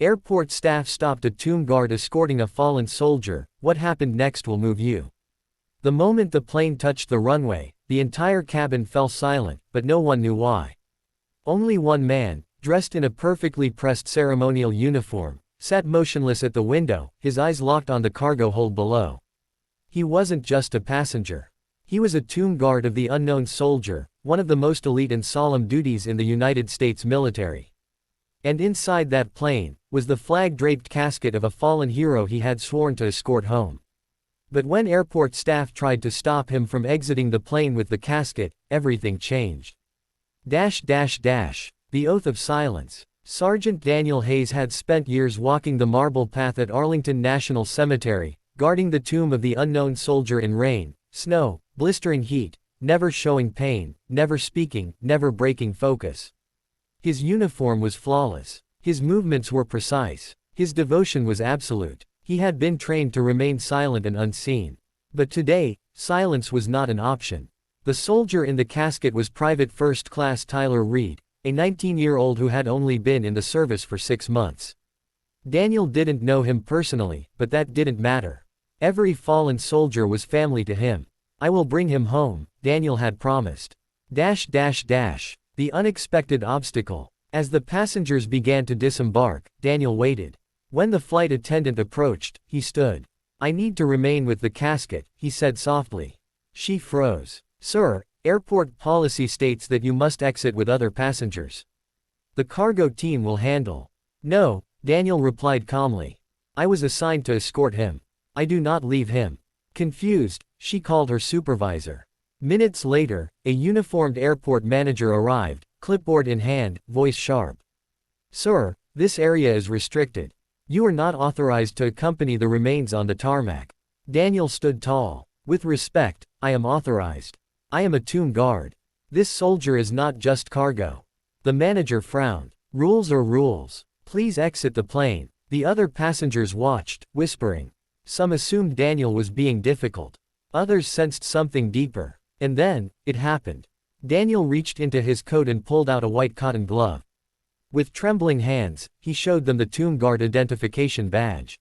Airport staff stopped a tomb guard escorting a fallen soldier. What happened next will move you. The moment the plane touched the runway, the entire cabin fell silent, but no one knew why. Only one man, dressed in a perfectly pressed ceremonial uniform, sat motionless at the window, his eyes locked on the cargo hold below. He wasn't just a passenger. He was a tomb guard of the unknown soldier, one of the most elite and solemn duties in the United States military. And inside that plane, was the flag-draped casket of a fallen hero he had sworn to escort home. But when airport staff tried to stop him from exiting the plane with the casket, everything changed. The oath of silence. Sergeant Daniel Hayes had spent years walking the marble path at Arlington National Cemetery, guarding the tomb of the unknown soldier in rain, snow, blistering heat, never showing pain, never speaking, never breaking focus. His uniform was flawless. His movements were precise. His devotion was absolute. He had been trained to remain silent and unseen. But today, silence was not an option. The soldier in the casket was Private First Class Tyler Reed, a 19-year-old who had only been in the service for 6 months. Daniel didn't know him personally, but that didn't matter. Every fallen soldier was family to him. I will bring him home, Daniel had promised. The unexpected obstacle. As the passengers began to disembark, Daniel waited. When the flight attendant approached, he stood. I need to remain with the casket, he said softly. She froze. Sir, airport policy states that you must exit with other passengers. The cargo team will handle. No, Daniel replied calmly. I was assigned to escort him. I do not leave him. Confused, she called her supervisor. Minutes later, a uniformed airport manager arrived, clipboard in hand, voice sharp. Sir, this area is restricted. You are not authorized to accompany the remains on the tarmac. Daniel stood tall. With respect, I am authorized. I am a tomb guard. This soldier is not just cargo. The manager frowned. Rules are rules. Please exit the plane. The other passengers watched, whispering. Some assumed Daniel was being difficult. Others sensed something deeper. And then, it happened. Daniel reached into his coat and pulled out a white cotton glove. With trembling hands, he showed them the tomb guard identification badge.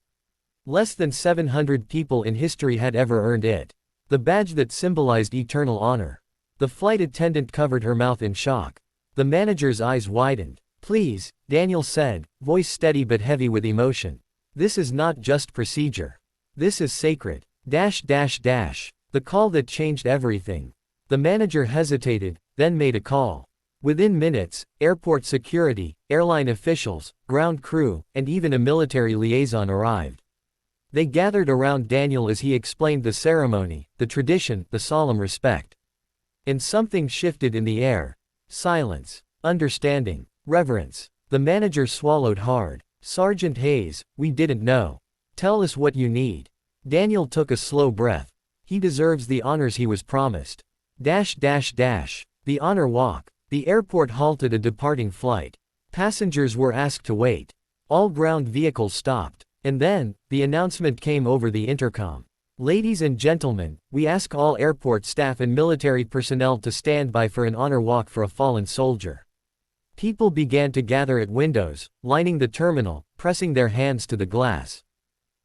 Less than 700 people in history had ever earned it. The badge that symbolized eternal honor. The flight attendant covered her mouth in shock. The manager's eyes widened. Please, Daniel said, voice steady but heavy with emotion. This is not just procedure. This is sacred. The call that changed everything. The manager hesitated, then made a call. Within minutes, airport security, airline officials, ground crew, and even a military liaison arrived. They gathered around Daniel as he explained the ceremony, the tradition, the solemn respect. And something shifted in the air. Silence, understanding, reverence. The manager swallowed hard. Sergeant Hayes, we didn't know. Tell us what you need. Daniel took a slow breath. He deserves the honors he was promised. The honor walk. The airport halted a departing flight. Passengers were asked to wait. All ground vehicles stopped. And then, the announcement came over the intercom. Ladies and gentlemen, we ask all airport staff and military personnel to stand by for an honor walk for a fallen soldier. People began to gather at windows, lining the terminal, pressing their hands to the glass.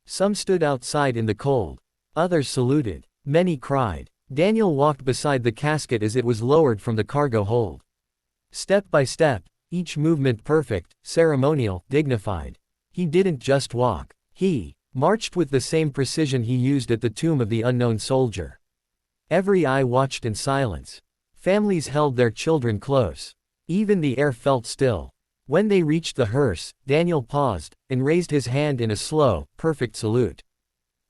Some stood outside in the cold. Others saluted. Many cried. Daniel walked beside the casket as it was lowered from the cargo hold. Step by step, each movement perfect, ceremonial, dignified. He didn't just walk. He marched with the same precision he used at the tomb of the unknown soldier. Every eye watched in silence. Families held their children close. Even the air felt still. When they reached the hearse, Daniel paused, and raised his hand in a slow, perfect salute.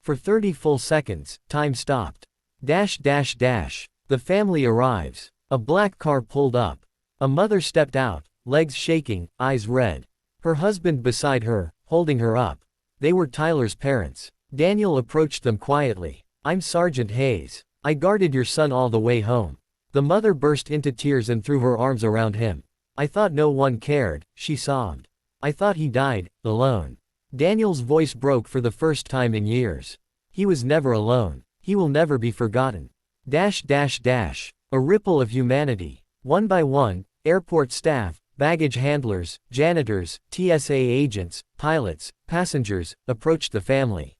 For 30 full seconds, time stopped. The family arrives. A black car pulled up. A mother stepped out, legs shaking, eyes red. Her husband beside her, holding her up. They were Tyler's parents. Daniel approached them quietly. I'm Sergeant Hayes. I guarded your son all the way home. The mother burst into tears and threw her arms around him. I thought no one cared, she sobbed. I thought he died, alone. Daniel's voice broke for the first time in years. He was never alone. He will never be forgotten. A ripple of humanity. One by one, airport staff, baggage handlers, janitors, TSA agents, pilots, passengers, approached the family.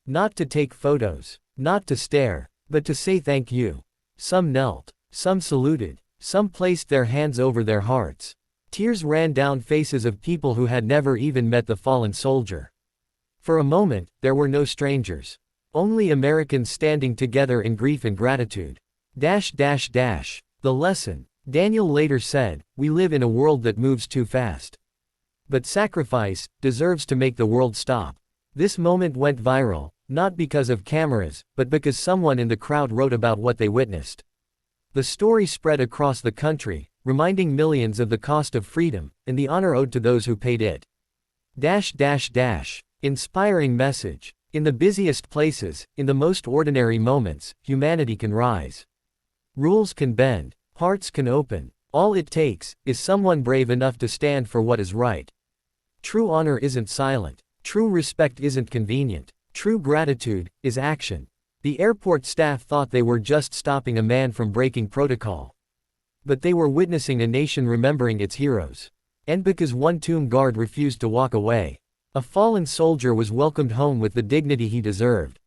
Not to take photos, not to stare, but to say thank you. Some knelt, some saluted, some placed their hands over their hearts. Tears ran down faces of people who had never even met the fallen soldier. For a moment, there were no strangers. Only Americans standing together in grief and gratitude. The lesson. Daniel later said, "We live in a world that moves too fast. But sacrifice deserves to make the world stop." This moment went viral, not because of cameras, but because someone in the crowd wrote about what they witnessed. The story spread across the country, reminding millions of the cost of freedom, and the honor owed to those who paid it. Inspiring message. In the busiest places, in the most ordinary moments, humanity can rise. Rules can bend, hearts can open. All it takes is someone brave enough to stand for what is right. True honor isn't silent. True respect isn't convenient. True gratitude is action. The airport staff thought they were just stopping a man from breaking protocol. But they were witnessing a nation remembering its heroes. And because one tomb guard refused to walk away, a fallen soldier was welcomed home with the dignity he deserved.